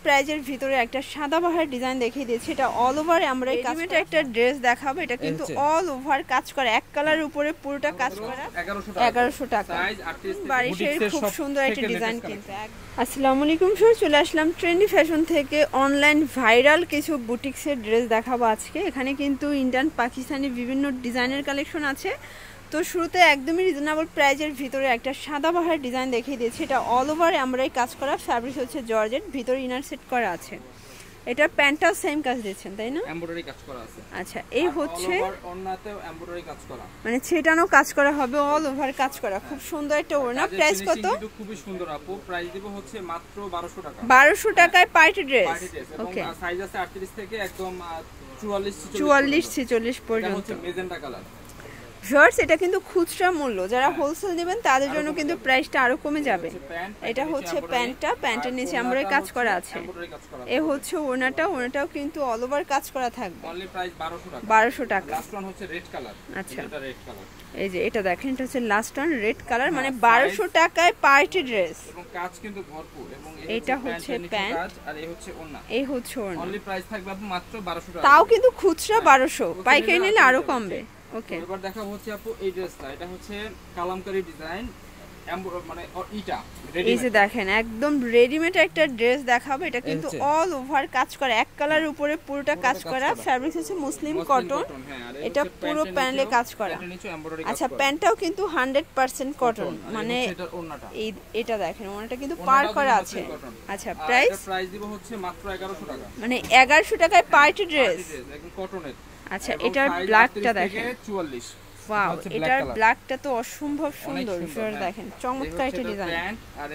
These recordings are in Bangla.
প্রাইজের ভিতরে একটা সাদাবাহার ডিজাইন দেখিয়ে দিয়েছি। এটা অল ওভার আমরা এই কাজটা একটা ড্রেস দেখাবো। এটা কিন্তু অল ওভার কাজ করা, এক কালারের উপরে পুরোটা কাজ করা, 1100 টাকা। বারিশের খুব সুন্দর একটা ডিজাইন কিন্তু। আসসালামু আলাইকুম স্যার, চলে আসলাম ট্রেন্ডি ফ্যাশন থেকে অনলাইন ভাইরাল কিছু বুটিক্সের ড্রেস দেখাবো আজকে। এখানে কিন্তু ইন্ডিয়ান পাকিস্তানি বিভিন্ন ডিজাইনের কালেকশন আছে। তো শুরুতে একদমই রিজনেবল প্রাইজের ভিতরে একটা সাদাবাহার ডিজাইন দেখিয়ে দিয়েছি। এটা অল ওভার আমরাই কাজ করা, ফ্যাব্রিক হচ্ছে জর্জেট, ভিতরে ইনার সেট করা আছে। এটা প্যান্টটাও সেম কাজ দিয়েছেন তাই না? এমব্রয়ডারি কাজ করা আছে। আচ্ছা, এই হচ্ছে ওড়নাতেও এমব্রয়ডারি কাজ করা, মানে ছেটানো কাজ করা হবে, অল ওভার কাজ করা। খুব সুন্দর একটা ওড়না। প্রাইস কত? খুবই সুন্দর আপু, প্রাইস দিব হচ্ছে মাত্র 1200 টাকা। 1200 টাকায় পার্টি ড্রেস। ওকে, সাইজ আছে 38 থেকে একদম 44 46 পর্যন্ত। হচ্ছে মেজেন্টা কালার। ভিউয়ার্স, এটা কিন্তু খুচরা মূল্য, যারা হোলসেল নেবেন তাদের জন্য কিন্তু প্রাইসটা আরো কমে যাবে। এটা হচ্ছে প্যান্টটা, প্যান্টের নিচে এমব্রয়ডারি কাজ করা আছে। এই হচ্ছে ওড়নাটা, ওড়নাটাও কিন্তু অল ওভার কাজ করা থাকবে। অনলি প্রাইস 1200 টাকা। 1200 টাকা। লাস্ট ওয়ান হচ্ছে রেড কালার। আচ্ছা, এটা রেড কালার। এই যে এটা দেখেন, এটা হচ্ছে লাস্ট ওয়ান রেড কালার, মানে 1200 টাকায় পার্টি ড্রেস এবং কাজ কিন্তু ভরপুর। এবং এটা হচ্ছে প্যান্ট আর এই হচ্ছে ওড়না। এই হচ্ছে ওড়না। অনলি প্রাইস থাকবে আপু মাত্র 1200 টাকা। তাও কিন্তু খুচরা 1200, পাইকারি নিলে আরো কমবে। ওকে, এবার দেখাবো হচ্ছে আপু এই ড্রেসটা। এটা হচ্ছে কালামকারী ডিজাইন, মানে ইটা রেডিমেড। এই যে দেখেন একদম রেডিমেড একটা ড্রেস দেখাবো। এটা কিন্তু অল ওভার কাজ করা, এক কালারের উপরে পুরোটা কাজ করা, ফ্যাব্রিক হচ্ছে মুসলিম কটন। এটা পুরো প্যানেলে কাজ করা। আচ্ছা, প্যান্টটাও কিন্তু 100% কটন, মানে এটা দেখেন ওনাটা কিন্তু পার করা আছে। আচ্ছা, প্রাইস দিব হচ্ছে মাত্র 1100 টাকা, মানে 1100 টাকায় পার্টি ড্রেস একদম কটনের। আচ্ছা, এটার ব্ল্যাকটা দেখেন। 44। ওয়াও, এটার ব্ল্যাকটা তো অসম্ভব সুন্দর। ফিগার দেখেন, চমৎকার একটা ডিজাইন।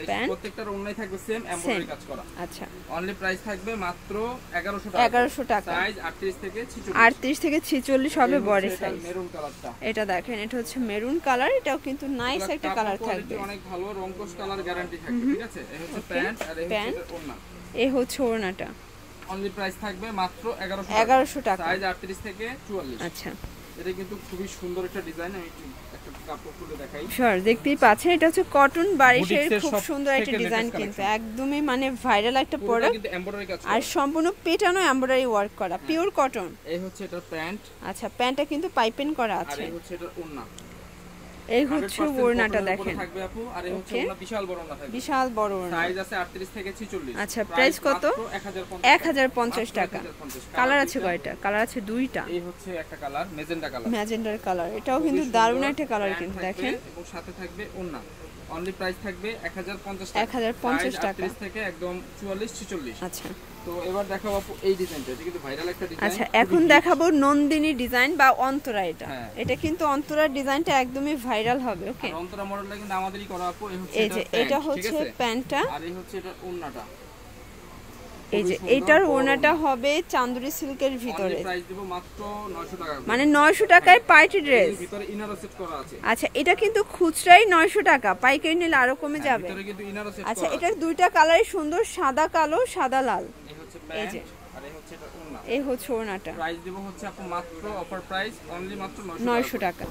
প্যান্ট প্রত্যেকটার ওড়নায় থাকবে সেম এমব্রয়ডারি কাজ করা। আচ্ছা, অনলি প্রাইস থাকবে মাত্র 1100 টাকা। 1100 টাকা। সাইজ 38 থেকে 46। 38 থেকে 46 হবে বডি সাইজ। মেরুন কালারটা। এটা দেখেন, এটা হচ্ছে মেরুন কালার। এটাও কিন্তু নাইস একটা কালার থাকবে, অনেক ভালো রংকশ কালার গ্যারান্টি থাকবে। ঠিক আছে, এই হচ্ছে প্যান্ট আর এই হচ্ছে ওড়না। এই হচ্ছে ওড়নাটা। অনলি প্রাইস থাকবে মাত্র 1100 টাকা। সাইজ 38 থেকে 44। আচ্ছা, এটা কিন্তু খুবই সুন্দর একটা ডিজাইন। আমি একটা কাপড় খুলে দেখাই। স্যার, দেখতেই পাচ্ছেন এটা হচ্ছে কটন বারিশের খুব সুন্দর একটা ডিজাইন কিন্তু একদমই মানে ভাইরাল একটা প্রোডাক্ট। কিন্তু এমব্রয়ডারি কাজ করা আর সম্পূর্ণ পেটানো এমব্রয়ডারি ওয়ার্ক করা, পিওর কটন। এই হচ্ছে এটা প্যান্ট। আচ্ছা, প্যান্টটা কিন্তু পাইপিং করা আছে। আর এই হচ্ছে এটা ওড়না। এই হচ্ছে ওড়নাটা দেখেন। থাকবে আপু, আর এই হচ্ছে ওড়না বিশাল বড় ওড়না থাকবে। বিশাল বড় ওড়না। সাইজ আছে 38 থেকে 46। আচ্ছা, প্রাইস কত? 1050 টাকা। কালার আছে কয়টা? কালার আছে দুইটা। এই হচ্ছে একটা কালার, মেজেন্টা কালার। ম্যাজেন্ডার কালার, এটাও কিন্তু দারুণ একটা কালার কিন্তু দেখেন। এবং সাথে থাকবে ওড়না। অনলি প্রাইস থাকবে 1050 টাকা। 1050 টাকা 38 থেকে একদম 44 46। আচ্ছা, তো এবার দেখাবো আপু এই ডিজাইনটা। এটা কিন্তু ভাইরাল একটা ডিজাইন। আচ্ছা, এখন দেখাবো নন্দিনী ডিজাইন বা অন্তরা। এটা কিন্তু অন্তরার ডিজাইনটা একদমই ভাইরাল হবে। ওকে, অন্তরা মডেলটা কিন্তু আমাদেরই করা আপু। এই যে এটা হচ্ছে প্যান্টটা, আর এই হচ্ছে এটা ওড়নাটা। এই যে এটার ওড়নাটা হবে চান্দুরি সিল্কের ভিতরে। প্রাইস দেব মাত্র 900 টাকা, মানে 900 টাকায় পার্টি ড্রেস। ভিতরে ইনার সেট করা আছে। আচ্ছা, এটা কিন্তু খুচরাই 900 টাকা, পাইকারি নিলে আরো কমে যাবে। ভিতরে কিন্তু ইনার সেট করা আছে। আচ্ছা, এটার দুইটা কালারই সুন্দর, সাদা কালো, সাদা লাল। এই হচ্ছে প্যান্ট আর এই হচ্ছে এটা ওড়না। এই হচ্ছে ওড়নাটা। প্রাইস দেব হচ্ছে আপু মাত্র অফার প্রাইস অনলি মাত্র 900 টাকা।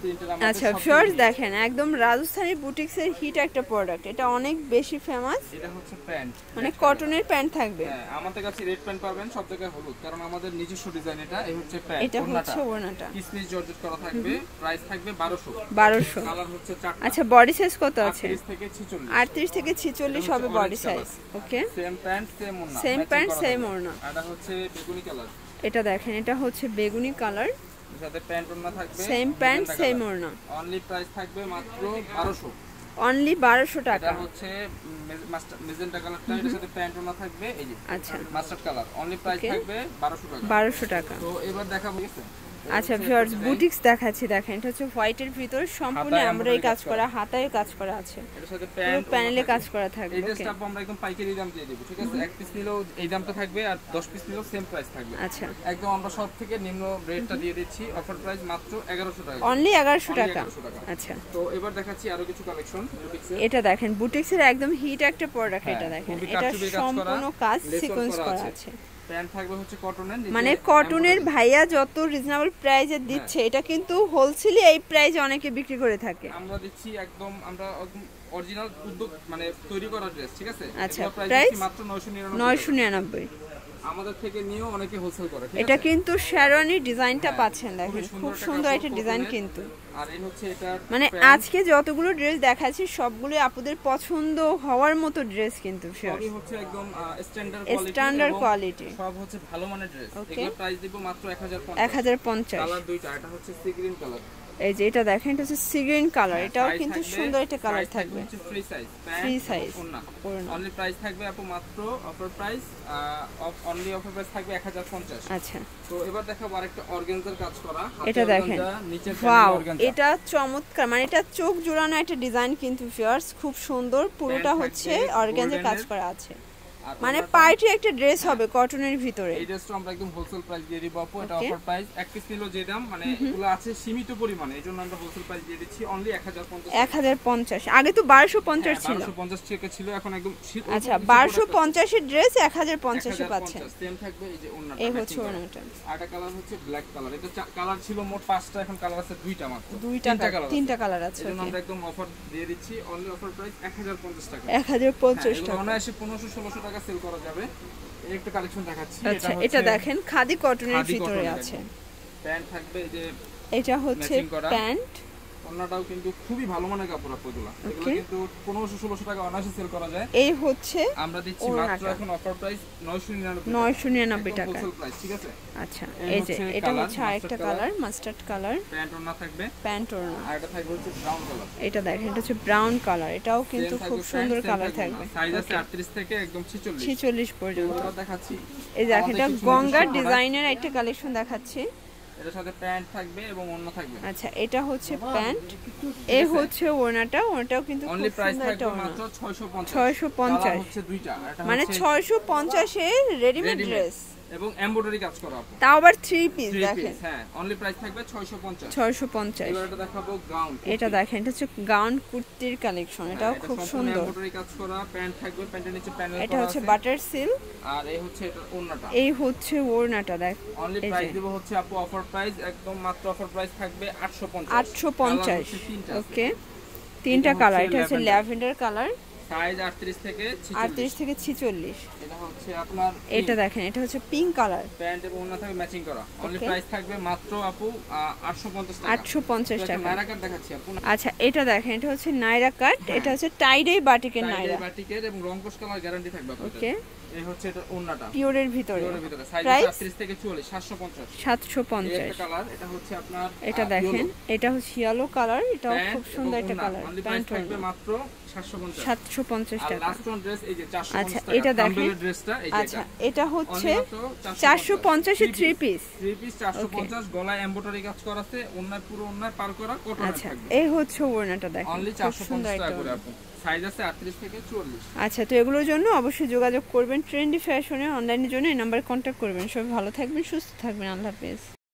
আচ্ছা, ভিউয়ার্স দেখেন একদম রাজস্থানী বুটিক্সের হিট একটা প্রোডাক্ট। এটা অনেক বেশি ফেমাস। এটা হচ্ছে প্যান্ট, মানে কটনের প্যান্ট থাকবে। হ্যাঁ, আমাদের কাছে রেড প্যান্ট পাবেন, সব জায়গায় হলুদ, কারণ আমাদের নিজস্ব ডিজাইন এটা। এই হচ্ছে প্যান্ট, এটা হচ্ছে ওড়নাটা। কিসমিস জর্জেট করা থাকবে। প্রাইস থাকবে 1200। 1200। কালার হচ্ছে 4টা। আচ্ছা, বডি সাইজ কত আছে? 38 থেকে 46। 38 থেকে 46 হবে বডি সাইজ। ওকে, সেম প্যান্ট সেম ওড়না। সেম প্যান্ট সেম ওড়না। এটা হচ্ছে বেগুনি কালার। এটা দেখেন, এটা হচ্ছে বেগুনি কালার, সাথে প্যান্ট ওড়না থাকবে। সেম প্যান্ট সেম ওড়না। অনলি প্রাইস থাকবে মাত্র 1200। অনলি 1200 টাকা। এটা হচ্ছে মেজেন্টা কালারটা, এর সাথে প্যান্ট ওড়না থাকবে। এই যে আচ্ছা, মাস্টার্ড কালার। অনলি প্রাইস থাকবে 1200 টাকা। 1200 টাকা। তো এবার দেখাবো। আচ্ছা, ভিউয়ার্স বুটিক্স দেখাচ্ছি। দেখেন, এটা হচ্ছে হোয়াইটের ভিতর সম্পূর্ণ এমব্রয়ডারি কাজ করা, হাতায় কাজ করা আছে। এর সাথে প্যান্ট প্যানেলে কাজ করা থাকবে। এই ড্রেসটা আমরা একদম পাইকারি দাম দিয়ে দেব। ঠিক আছে, এক পিস নিলেও এই দামটা থাকবে, আর 10 পিস নিলেও সেম প্রাইস থাকবে। আচ্ছা, একদম আমরা সব থেকে নিম্ন রেটটা দিয়ে দিচ্ছি। অফার প্রাইস মাত্র 1100 টাকা। অনলি 1100 টাকা। আচ্ছা, তো এবার দেখাচ্ছি আরো কিছু কালেকশন বুটিক্সের। এটা দেখেন, বুটিক্সের একদম হিট একটা প্রোডাক্ট। এটা দেখেন, এটা সম্পূর্ণ কাজ সিকোয়েন্স করা আছে। প্যান্ট থাকবে হচ্ছে কটনের, মানে কটনের ভাইয়া যত রিজনেবল প্রাইসে দিচ্ছে এটা কিন্তু হোলসেলে এই প্রাইসে অনেকে বিক্রি করে থাকে। আমরা দিচ্ছি একদম আমরা অরিজিনাল উদ্যোগ মানে তৈরি করা ড্রেস, ঠিক আছে? আচ্ছা, প্রাইস মাত্র 999। আমাদের থেকে নিয়েও অনেকে হোলসেল করে, ঠিক আছে? এটা কিন্তু শেরওয়ানি ডিজাইনটা পাচ্ছেন, দেখেন খুব সুন্দর একটা ডিজাইন কিন্তু। আর এই হচ্ছে এটা মানে আজকে যতগুলো ড্রেস দেখাচ্ছি সবগুলো আপুদের পছন্দ হওয়ার মতো ড্রেস কিন্তু সবই হচ্ছে একদম স্ট্যান্ডার্ড কোয়ালিটি, সব হচ্ছে ভালো মানের ড্রেস। এগুলোর প্রাইস দিব মাত্র 1050। কালার দুইটা, এটা হচ্ছে সি গ্রিন কালার। এই যে এটা দেখেন, এটা হচ্ছে সি গ্রিন কালার, এটাও কিন্তু সুন্দর একটা কালার থাকবে। ফ্রি সাইজ অনলি প্রাইস থাকবে আপু মাত্র offer price, only offer price থাকবে 1050। আচ্ছা, তো এবার দেখাবো আরেকটা অর্গানজার কাজ করা, এটা দেখেন, ওয়াও এটা চমৎকার, মানে এটা চোখ জোড়ানো একটা ডিজাইন কিন্তু ভিউয়ার্স, খুব সুন্দর, পুরোটা হচ্ছে অর্গানজার কাজ করা আছে, মানে পার্টি একটা ড্রেস হবে কটনের ভিতরে। এই ড্রেসটা আমরা একদম হোলসেল প্রাইস দিয়ে দিব আপু, এটা অফার প্রাইস। এক পিস নিলো যে দাম, মানে এগুলো আছে সীমিত পরিমাণে, এজন্য আমরা হোলসেল প্রাইস দিয়ে দিচ্ছি অনলি 1050। আগে তো 1250 ছিল, 1250 টাকা ছিল, এখন একদম আচ্ছা 1250 এর ড্রেস 1050 এ পাচ্ছেন। সেম থাকবে এই যে ওন্নাটা, এই হচ্ছে ওন্নাটা। আরেকটা কালার হচ্ছে ব্ল্যাক কালার, এটা কালার ছিল মোট 5টা, এখন কালার আছে 2টা মাত্র, তিনটা কালার আছে। এজন্য আমরা একদম অফার দিয়ে দিচ্ছি অনলি অফার প্রাইস 1050 টাকা। 1050 টাকা, অনায়াসে 1500-1600 টাকা সেল করা যাবে। একটা কালেকশন দেখাচ্ছি, আচ্ছা এটা দেখেন খাদি কটনের ভিতরে আছে। প্যান্ট থাকবে এই যে, এটা হচ্ছে প্যান্ট, ওন্নাটাও কিন্তু খুবই ভালো মানের কাপড় আপুগুলো, এগুলো কিন্তু 1500-1600 টাকা অনায়াসে সেল করা যায়। এই হচ্ছে আমরা দিচ্ছি মাত্র এখন অফার প্রাইস 999 টাকা হোলসেল প্রাইস, ঠিক আছে? আচ্ছা এই যে এটা হচ্ছে আরেকটা কালার, মাস্টার্ড কালার, প্যান্ট ওন্না থাকবে, প্যান্ট ওন্না। আর এটা থাকবে হচ্ছে ব্রাউন কালার, এটা দেখেন এটা হচ্ছে ব্রাউন কালার, এটাও কিন্তু খুব সুন্দর কালার থাকবে। সাইজ আছে 38 থেকে একদম 46 পর্যন্ত দেখাচ্ছি। এই দেখেন এটা গঙ্গা ডিজাইনের একটা কালেকশন দেখাচ্ছি, এটার সাথে প্যান্ট থাকবে এবং ওন্না থাকবে। আচ্ছা এটা হচ্ছে প্যান্ট, এই হচ্ছে ওড়নাটা, ওড়নাটাও কিন্তু অনলি প্রাইস থাকবে মাত্র 650 হচ্ছে দুইটা, মানে 650 এর রেডিমেড ড্রেস এবং এমব্রয়ডারি কাজ করা আপু, তাও আবার 3 পিস দেখেন। হ্যাঁ অনলি প্রাইস থাকবে 650। এবার এটা দেখাবো গাউন, এটা দেখেন এটা হচ্ছে গাউন কুর্তির কালেকশন, এটাও খুব সুন্দর, এমব্রয়ডারি কাজ করা, প্যান্ট থাকবে, প্যান্টের নিচে প্যানেল করা আছে, এটা হচ্ছে বাটার সিল্ক, আর এই হচ্ছে এটা ওড়নাটা, এই হচ্ছে ওড়নাটা দেখ। অনলি প্রাইস দেব হচ্ছে আপু অফার প্রাইস, একদম মাত্র অফার প্রাইস থাকবে 850। ওকে, তিনটা কালার, এটা হচ্ছে ল্যাভেন্ডার কালার, সাইজ 38 থেকে 46। এটা হচ্ছে আপনার, এটা দেখেন এটা হচ্ছে পিঙ্ক কালার, প্যান্ট এবং ওড়না থাকবে ম্যাচিং করা, অনলি প্রাইস থাকবে মাত্র আপু 850 টাকা। নাইরা কাট দেখাচ্ছি আপু। আচ্ছা এটা দেখেন এটা হচ্ছে নাইরা কাট, এটা হচ্ছে টাইডে বাটিকের নাইরা, বাটিকের এবং রংকশ কালার গ্যারান্টি থাকবে আপনাদের। ওকে, এই হচ্ছে এটা ওড়নাটা পিওরের ভিতরে, সাইজ 38 থেকে 44, 750। এটা কালার, এটা হচ্ছে আপনার, এটা দেখেন এটা হচ্ছে ইয়েলো কালার, এটাও খুব সুন্দর একটা কালার, প্যান্ট থাকবে মাত্র 750 টাকা। লাস্ট ওয়ান ড্রেস এই যে 450 টাকা। আচ্ছা এটা দেখেন ড্রেসটা এই যে, আচ্ছা এটা হচ্ছে 450 এর 3 পিস, 450, গলায় এমব্রয়ডারি কাজ করা আছে, ওন্নার পুরো ওন্নার পার করা কটন থাকবে। আচ্ছা এই হচ্ছে ওড়নাটা দেখেন, অনলি 450 টাকা করে আপু, সাইজ আছে 38 থেকে 44। আচ্ছা তো এগুলোর জন্য অবশ্যই যোগাযোগ করবেন ট্রেন্ডি ফ্যাশনে, অনলাইনের জন্য এই নাম্বারে কন্ট্যাক্ট করবেন। সবাই ভালো থাকবেন, সুস্থ থাকবেন, আল্লাহ হাফেজ।